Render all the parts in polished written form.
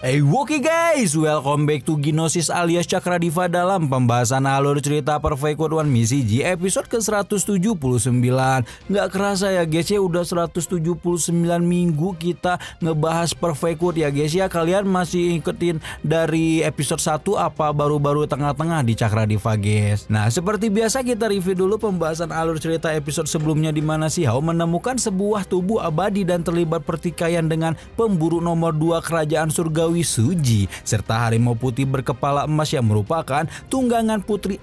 Oke guys, welcome back to Gnosis alias Cakradiva dalam pembahasan alur cerita Perfect Code 1 Misi G episode ke-179. Nggak kerasa ya guys ya, udah 179 minggu kita ngebahas Perfect Code ya guys ya. Kalian masih ikutin dari episode 1 apa baru-baru tengah-tengah di Cakradiva guys. Nah seperti biasa kita review dulu pembahasan alur cerita episode sebelumnya, di mana si Hao menemukan sebuah tubuh abadi dan terlibat pertikaian dengan pemburu nomor 2 kerajaan surgawi Suji serta harimau putih berkepala emas yang merupakan tunggangan putra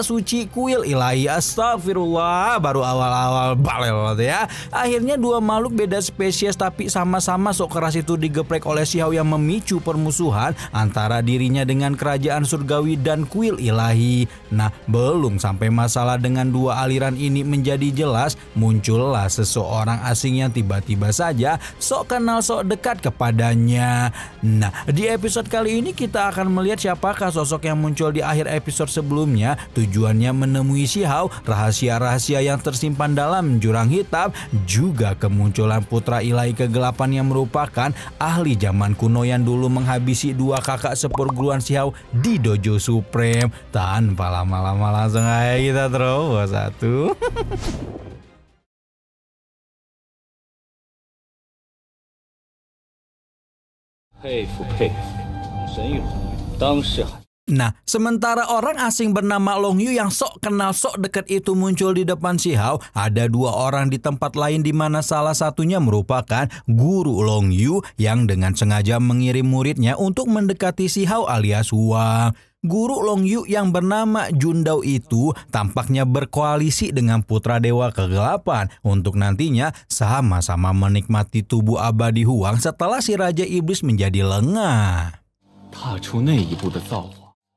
suci kuil ilahi. Astagfirullah, baru awal-awal balel ya. Akhirnya dua makhluk beda spesies tapi sama-sama sok keras itu digeprek oleh si Hao yang memicu permusuhan antara dirinya dengan kerajaan surgawi dan kuil ilahi. Nah belum sampai masalah dengan dua aliran ini menjadi jelas, muncullah seseorang asing yang tiba-tiba saja sok kenal sok dekat kepadanya. Nah di episode kali ini kita akan melihat siapakah sosok yang muncul di akhir episode sebelumnya. Tujuannya menemui si Hao, rahasia-rahasia yang tersimpan dalam jurang hitam, juga kemunculan putra ilahi kegelapan yang merupakan ahli zaman kuno yang dulu menghabisi dua kakak seperguruan si Hao di Dojo Supreme. Tanpa lama-lama langsung aja kita terobos satu. Nah, sementara orang asing bernama Long Yu yang sok kenal sok dekat itu muncul di depan si Hao, ada dua orang di tempat lain di mana salah satunya merupakan guru Long Yu yang dengan sengaja mengirim muridnya untuk mendekati si Hao alias Huang. Guru Long Yu yang bernama Jundao itu tampaknya berkoalisi dengan putra dewa kegelapan untuk nantinya sama-sama menikmati tubuh abadi Huang setelah si Raja Iblis menjadi lengah.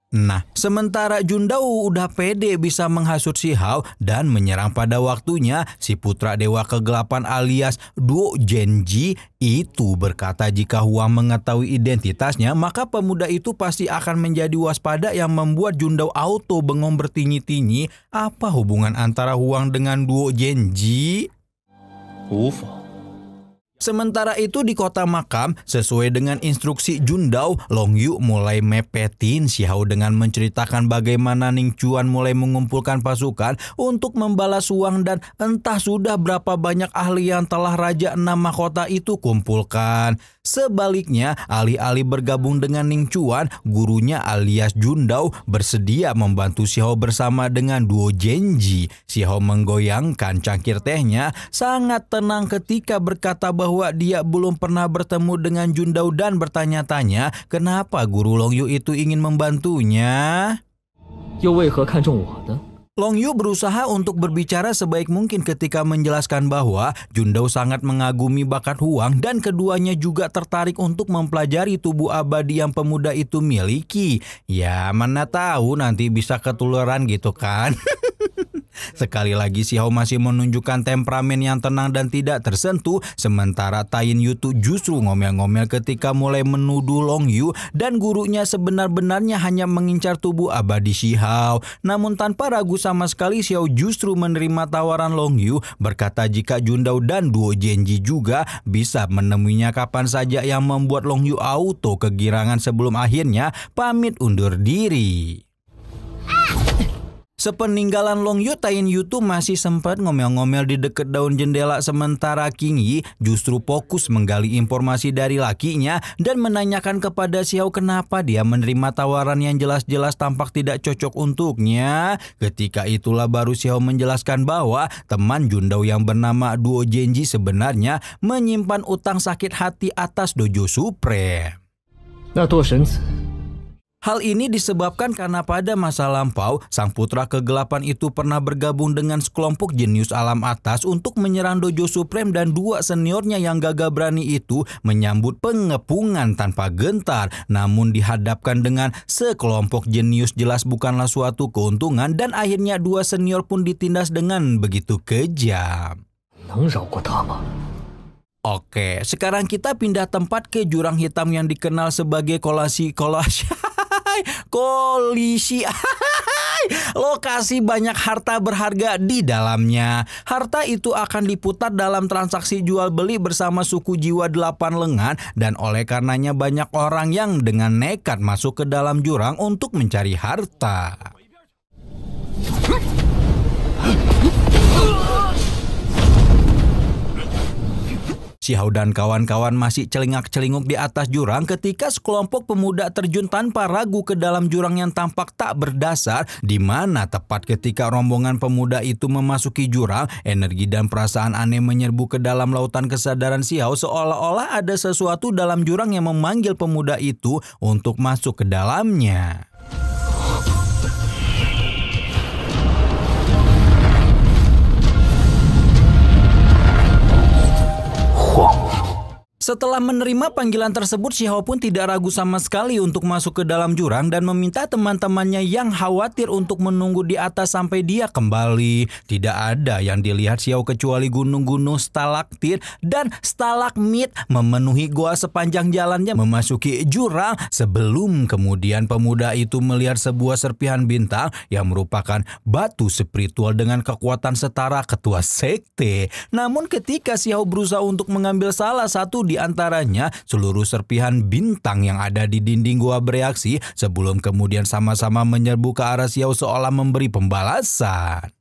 Nah, sementara Jundao udah pede bisa menghasut si Hao dan menyerang pada waktunya, si putra dewa kegelapan alias Duo Genji itu berkata jika Huang mengetahui identitasnya, maka pemuda itu pasti akan menjadi waspada, yang membuat Jundao auto bengong bertinyi-tinyi. Apa hubungan antara Huang dengan Duo Genji? Sementara itu di kota makam, sesuai dengan instruksi Jundao, Long Yu mulai mepetin si Hao dengan menceritakan bagaimana Ning Chuan mulai mengumpulkan pasukan untuk membalas Huang, dan entah sudah berapa banyak ahli yang telah Raja 6 Mahkota itu kumpulkan. Sebaliknya, alih-alih bergabung dengan Ning Chuan, gurunya alias Jundao bersedia membantu si Hao bersama dengan Duo Genji. Si Hao menggoyangkan cangkir tehnya sangat tenang ketika berkata bahwa dia belum pernah bertemu dengan Jundao dan bertanya-tanya kenapa guru Long Yu itu ingin membantunya. Long Yu berusaha untuk berbicara sebaik mungkin ketika menjelaskan bahwa Jundao sangat mengagumi bakat Huang dan keduanya juga tertarik untuk mempelajari tubuh abadi yang pemuda itu miliki. Ya mana tahu nanti bisa ketularan gitu kan. Sekali lagi si Hao masih menunjukkan temperamen yang tenang dan tidak tersentuh, sementara Tain Yutu justru ngomel-ngomel ketika mulai menuduh Long Yu dan gurunya sebenar-benarnya hanya mengincar tubuh abadi si Hao. Namun tanpa ragu sama sekali, si Hao justru menerima tawaran Long Yu, berkata jika Jundao dan Duo Genji juga bisa menemuinya kapan saja, yang membuat Long Yu auto kegirangan sebelum akhirnya pamit undur diri. Sepeninggalan Long Yu, Tain Yutu masih sempat ngomel-ngomel di dekat daun jendela, sementara King Yi justru fokus menggali informasi dari lakinya dan menanyakan kepada si Hao kenapa dia menerima tawaran yang jelas-jelas tampak tidak cocok untuknya. Ketika itulah baru si Hao menjelaskan bahwa teman Jundao yang bernama Duo Genji sebenarnya menyimpan utang sakit hati atas Dojo Supreme. Hal ini disebabkan karena pada masa lampau, sang putra kegelapan itu pernah bergabung dengan sekelompok jenius alam atas untuk menyerang Dojo Supreme, dan dua seniornya yang gagah berani itu menyambut pengepungan tanpa gentar. Namun dihadapkan dengan sekelompok jenius jelas bukanlah suatu keuntungan, dan akhirnya dua senior pun ditindas dengan begitu kejam. Oke, sekarang kita pindah tempat ke jurang hitam yang dikenal sebagai kolisi lokasi banyak harta berharga di dalamnya. Harta itu akan diputar dalam transaksi jual beli bersama suku jiwa 8 lengan, dan oleh karenanya banyak orang yang dengan nekat masuk ke dalam jurang untuk mencari harta. Xiao dan kawan-kawan masih celingak-celinguk di atas jurang ketika sekelompok pemuda terjun tanpa ragu ke dalam jurang yang tampak tak berdasar, di mana tepat ketika rombongan pemuda itu memasuki jurang, energi dan perasaan aneh menyerbu ke dalam lautan kesadaran Xiao, seolah-olah ada sesuatu dalam jurang yang memanggil pemuda itu untuk masuk ke dalamnya. Setelah menerima panggilan tersebut, Xiao pun tidak ragu sama sekali untuk masuk ke dalam jurang dan meminta teman-temannya yang khawatir untuk menunggu di atas sampai dia kembali. Tidak ada yang dilihat Xiao kecuali gunung-gunung stalaktit dan stalagmit memenuhi gua sepanjang jalannya memasuki jurang, sebelum kemudian pemuda itu melihat sebuah serpihan bintang yang merupakan batu spiritual dengan kekuatan setara ketua sekte. Namun ketika Xiao berusaha untuk mengambil salah satu di antaranya, seluruh serpihan bintang yang ada di dinding gua bereaksi sebelum kemudian sama-sama menyerbu ke arah Xiao seolah memberi pembalasan.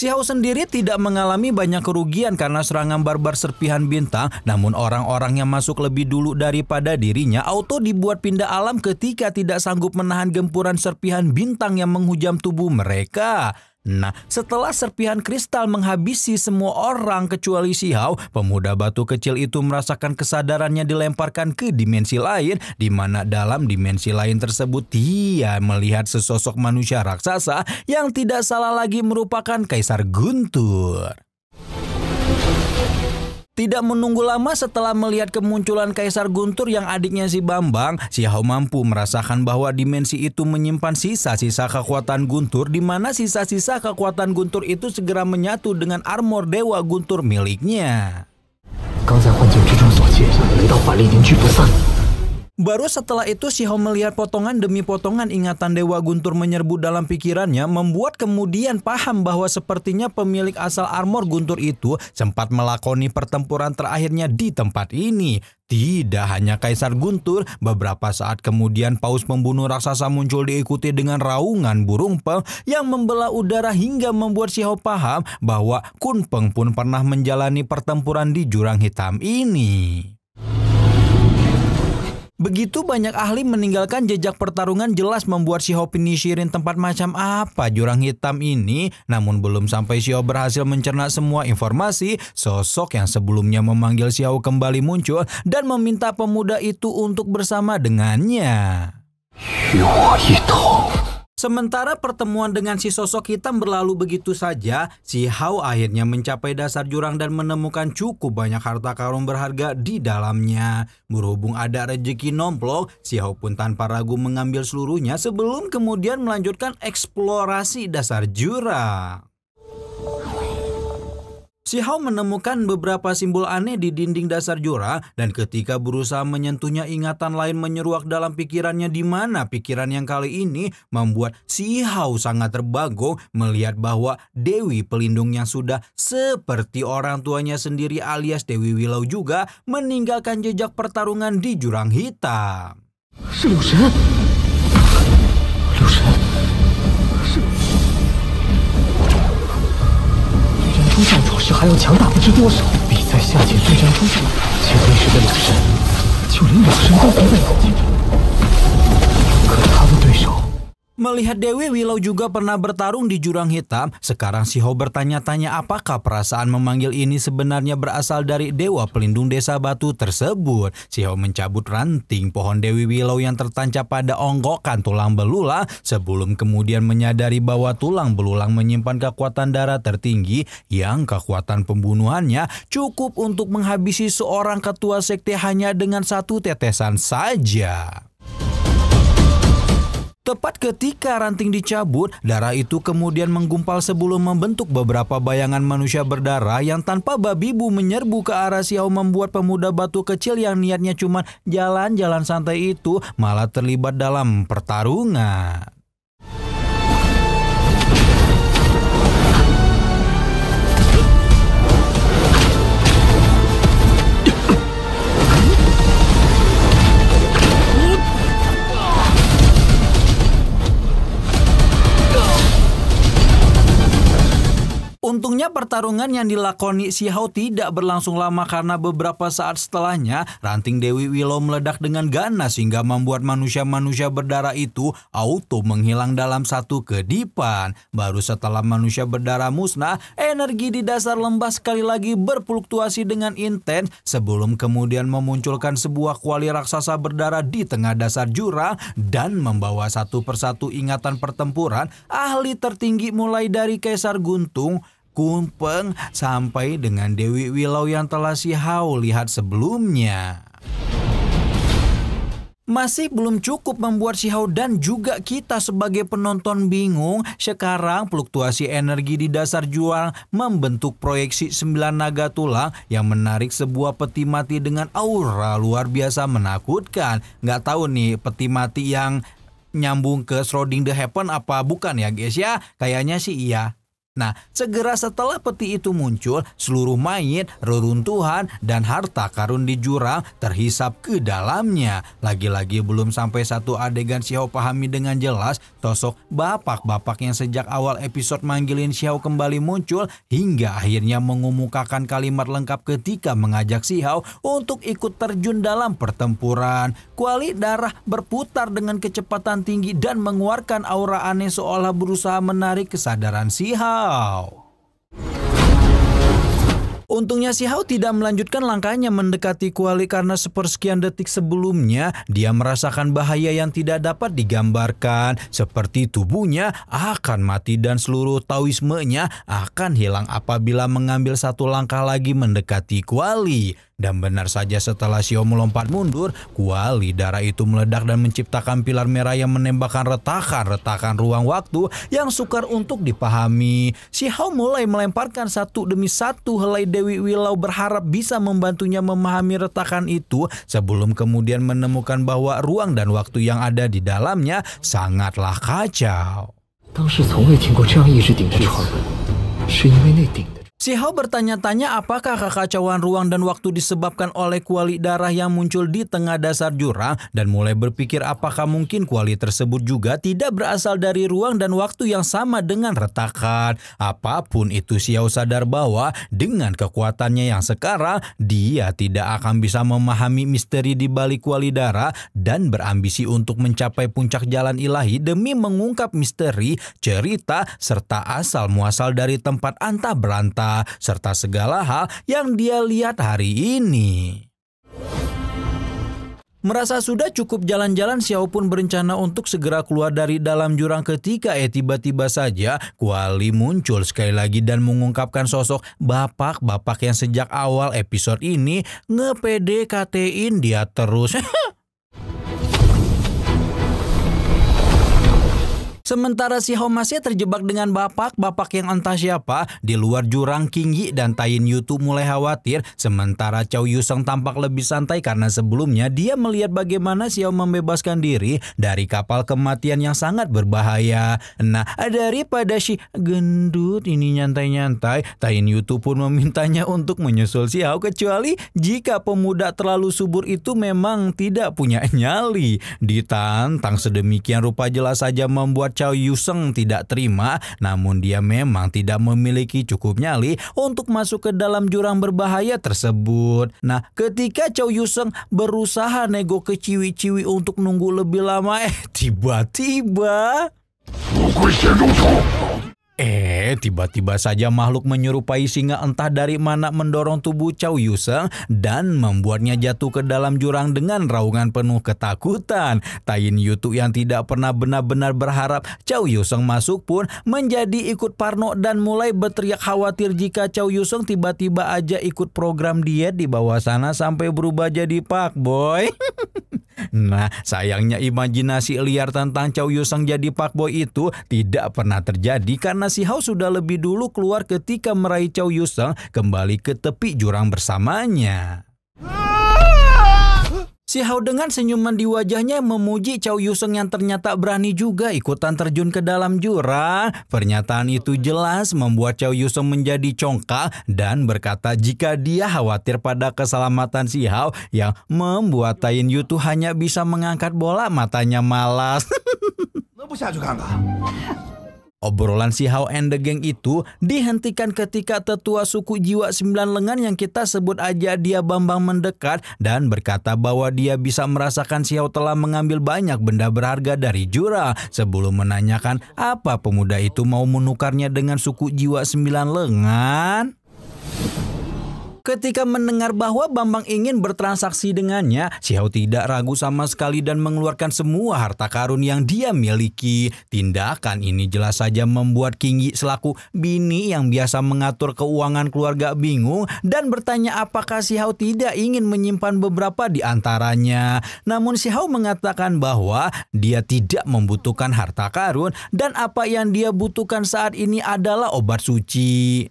Xiao sendiri tidak mengalami banyak kerugian karena serangan barbar serpihan bintang, namun orang-orang yang masuk lebih dulu daripada dirinya auto dibuat pindah alam ketika tidak sanggup menahan gempuran serpihan bintang yang menghujam tubuh mereka. Nah, setelah serpihan kristal menghabisi semua orang kecuali Xiao, pemuda batu kecil itu merasakan kesadarannya dilemparkan ke dimensi lain, di mana dalam dimensi lain tersebut dia melihat sesosok manusia raksasa yang tidak salah lagi merupakan Kaisar Guntur. Tidak menunggu lama setelah melihat kemunculan Kaisar Guntur yang adiknya si Bambang, Xiao mampu merasakan bahwa dimensi itu menyimpan sisa-sisa kekuatan Guntur, di mana sisa-sisa kekuatan Guntur itu segera menyatu dengan armor Dewa Guntur miliknya. Baru setelah itu Xiao melihat potongan demi potongan ingatan Dewa Guntur menyerbu dalam pikirannya, membuat kemudian paham bahwa sepertinya pemilik asal armor Guntur itu sempat melakoni pertempuran terakhirnya di tempat ini. Tidak hanya Kaisar Guntur, beberapa saat kemudian paus pembunuh raksasa muncul diikuti dengan raungan burung Peng yang membelah udara hingga membuat Xiao paham bahwa Kun Peng pun pernah menjalani pertempuran di jurang hitam ini. Begitu banyak ahli meninggalkan jejak pertarungan jelas membuat Xiao penasaran tempat macam apa jurang hitam ini. Namun belum sampai Xiao berhasil mencerna semua informasi, sosok yang sebelumnya memanggil Xiao kembali muncul dan meminta pemuda itu untuk bersama dengannya. Sementara pertemuan dengan si sosok hitam berlalu begitu saja, Xiao akhirnya mencapai dasar jurang dan menemukan cukup banyak harta karun berharga di dalamnya. Berhubung ada rezeki nomplok, Xiao pun tanpa ragu mengambil seluruhnya sebelum kemudian melanjutkan eksplorasi dasar jurang. Xiao menemukan beberapa simbol aneh di dinding dasar jurang, dan ketika berusaha menyentuhnya ingatan lain menyeruak dalam pikirannya, di mana pikiran yang kali ini membuat Xiao sangat terbagong melihat bahwa Dewi Pelindung yang sudah seperti orang tuanya sendiri alias Dewi Willow juga meninggalkan jejak pertarungan di jurang hitam. Melihat Dewi Willow juga pernah bertarung di jurang hitam, sekarang Xiao bertanya-tanya apakah perasaan memanggil ini sebenarnya berasal dari Dewa Pelindung Desa Batu tersebut. Xiao mencabut ranting pohon Dewi Willow yang tertancap pada onggokan tulang belulang sebelum kemudian menyadari bahwa tulang belulang menyimpan kekuatan darah tertinggi yang kekuatan pembunuhannya cukup untuk menghabisi seorang ketua sekte hanya dengan satu tetesan saja. Tepat ketika ranting dicabut, darah itu kemudian menggumpal sebelum membentuk beberapa bayangan manusia berdarah yang tanpa babi bu menyerbu ke arah Xiao, membuat pemuda batu kecil yang niatnya cuma jalan-jalan santai itu malah terlibat dalam pertarungan. Untungnya pertarungan yang dilakoni Xiao tidak berlangsung lama karena beberapa saat setelahnya ranting Dewi Willow meledak dengan ganas hingga membuat manusia-manusia berdarah itu auto menghilang dalam satu kedipan. Baru setelah manusia berdarah musnah, energi di dasar lembah sekali lagi berfluktuasi dengan intens sebelum kemudian memunculkan sebuah kuali raksasa berdarah di tengah dasar jurang dan membawa satu persatu ingatan pertempuran ahli tertinggi mulai dari Kaisar Guntung, Kumpeng, sampai dengan Dewi Willow yang telah Xiao lihat sebelumnya. Masih belum cukup membuat Xiao dan juga kita sebagai penonton bingung. Sekarang fluktuasi energi di dasar jurang membentuk proyeksi 9 naga tulang yang menarik sebuah peti mati dengan aura luar biasa menakutkan. Nggak tahu nih peti mati yang nyambung ke Shrouding the Heaven apa bukan ya guys ya? Kayaknya sih iya. Nah, segera setelah peti itu muncul, seluruh mayit, reruntuhan, dan harta karun di jurang terhisap ke dalamnya. Lagi-lagi belum sampai satu adegan Xiao pahami dengan jelas sosok bapak-bapak yang sejak awal episode manggilin Xiao kembali muncul hingga akhirnya mengumumkakan kalimat lengkap ketika mengajak Xiao untuk ikut terjun dalam pertempuran. Kuali darah berputar dengan kecepatan tinggi dan mengeluarkan aura aneh seolah berusaha menarik kesadaran Xiao. Untungnya Xiao tidak melanjutkan langkahnya mendekati kuali karena sepersekian detik sebelumnya dia merasakan bahaya yang tidak dapat digambarkan, seperti tubuhnya akan mati dan seluruh taoismenya akan hilang apabila mengambil satu langkah lagi mendekati kuali. Dan benar saja setelah Xiao melompat mundur, kuali darah itu meledak dan menciptakan pilar merah yang menembakkan retakan ruang waktu yang sukar untuk dipahami. Xiao mulai melemparkan satu demi satu helai Dewi Willow berharap bisa membantunya memahami retakan itu sebelum kemudian menemukan bahwa ruang dan waktu yang ada di dalamnya sangatlah kacau. Xiao bertanya-tanya apakah kekacauan ruang dan waktu disebabkan oleh kuali darah yang muncul di tengah dasar jurang dan mulai berpikir apakah mungkin kuali tersebut juga tidak berasal dari ruang dan waktu yang sama dengan retakan. Apapun itu, Xiao sadar bahwa dengan kekuatannya yang sekarang dia tidak akan bisa memahami misteri di balik kuali darah dan berambisi untuk mencapai puncak jalan ilahi demi mengungkap misteri, cerita, serta asal muasal dari tempat antah berantah serta segala hal yang dia lihat hari ini. Merasa sudah cukup jalan-jalan, Xiao pun berencana untuk segera keluar dari dalam jurang ketika tiba-tiba saja kuali muncul sekali lagi dan mengungkapkan sosok bapak-bapak yang sejak awal episode ini nge-PDKT-in dia terus. Sementara Xiao masih terjebak dengan bapak-bapak yang entah siapa di luar jurang, King Yi dan Tayin Yutu mulai khawatir. Sementara Cao Yuseng tampak lebih santai karena sebelumnya dia melihat bagaimana Xiao membebaskan diri dari kapal kematian yang sangat berbahaya. Nah, daripada si gendut ini nyantai-nyantai, Tayin Yutu pun memintanya untuk menyusul Xiao kecuali jika pemuda terlalu subur itu memang tidak punya nyali. Ditantang sedemikian rupa jelas saja membuat Cao Yuseng tidak terima, namun dia memang tidak memiliki cukup nyali untuk masuk ke dalam jurang berbahaya tersebut. Nah, ketika Cao Yuseng berusaha nego ke Ciwi-Ciwi untuk nunggu lebih lama, tiba-tiba tiba-tiba saja makhluk menyerupai singa entah dari mana mendorong tubuh Cao Yuseng dan membuatnya jatuh ke dalam jurang dengan raungan penuh ketakutan. Tayin Yutu yang tidak pernah benar-benar berharap Cao Yuseng masuk pun menjadi ikut parno dan mulai berteriak khawatir jika Cao Yuseng tiba-tiba aja ikut program diet di bawah sana sampai berubah jadi fuckboy. Nah, sayangnya imajinasi liar tentang Chow Yuseng jadi fuckboy itu tidak pernah terjadi karena si Hao sudah lebih dulu keluar ketika meraih Chow Yuseng kembali ke tepi jurang bersamanya. Si Hao dengan senyuman di wajahnya memuji Chow Yuseng yang ternyata berani juga ikutan terjun ke dalam jurang. Pernyataan itu jelas membuat Chow Yuseng menjadi congkak dan berkata jika dia khawatir pada keselamatan si Hao yang membuat Tayin Yu tuh hanya bisa mengangkat bola matanya malas. Obrolan si Hao and the Gang itu dihentikan ketika tetua suku jiwa 9 lengan yang kita sebut aja dia Bambang mendekat dan berkata bahwa dia bisa merasakan si Hao telah mengambil banyak benda berharga dari jurang sebelum menanyakan apa pemuda itu mau menukarnya dengan suku jiwa 9 lengan. Ketika mendengar bahwa Bambang ingin bertransaksi dengannya, si Hao tidak ragu sama sekali dan mengeluarkan semua harta karun yang dia miliki. Tindakan ini jelas saja membuat King Yi selaku bini yang biasa mengatur keuangan keluarga bingung dan bertanya apakah si Hao tidak ingin menyimpan beberapa di antaranya. Namun si Hao mengatakan bahwa dia tidak membutuhkan harta karun dan apa yang dia butuhkan saat ini adalah obat suci.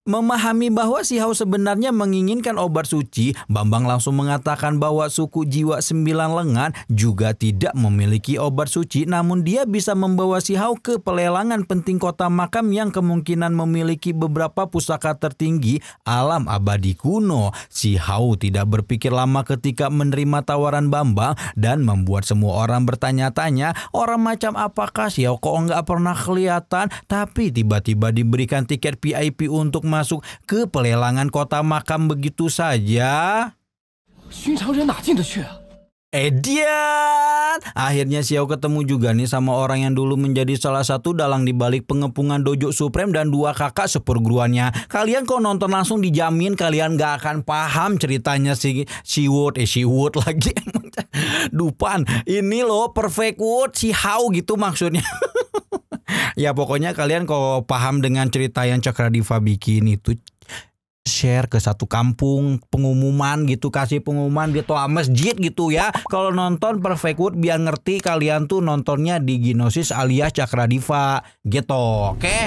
Memahami bahwa si Hao sebenarnya menginginkan obat suci, Bambang langsung mengatakan bahwa suku jiwa 9 lengan juga tidak memiliki obat suci, namun dia bisa membawa si Hao ke pelelangan penting kota makam yang kemungkinan memiliki beberapa pusaka tertinggi alam abadi kuno. Si Hao tidak berpikir lama ketika menerima tawaran Bambang dan membuat semua orang bertanya-tanya, orang macam apakah si Hao kok nggak pernah kelihatan, tapi tiba-tiba diberikan tiket VIP untuk masuk ke pelelangan kota makam begitu saja. Edian! Akhirnya si Hao ketemu juga nih sama orang yang dulu menjadi salah satu dalang dibalik pengepungan Dojo Supreme dan 2 kakak seperguruannya. Kalian kalau nonton langsung dijamin kalian gak akan paham ceritanya si Wood lagi. Dupan, ini loh Perfect Wood, si Hao gitu maksudnya. Ya pokoknya kalian kalau paham dengan cerita yang Cakradiva bikin itu share ke satu kampung, pengumuman gitu, kasih pengumuman di toa masjid gitu ya. Kalau nonton Perfect Wood biar ngerti kalian tuh nontonnya di Ginosis alias Cakradiva gitu, oke?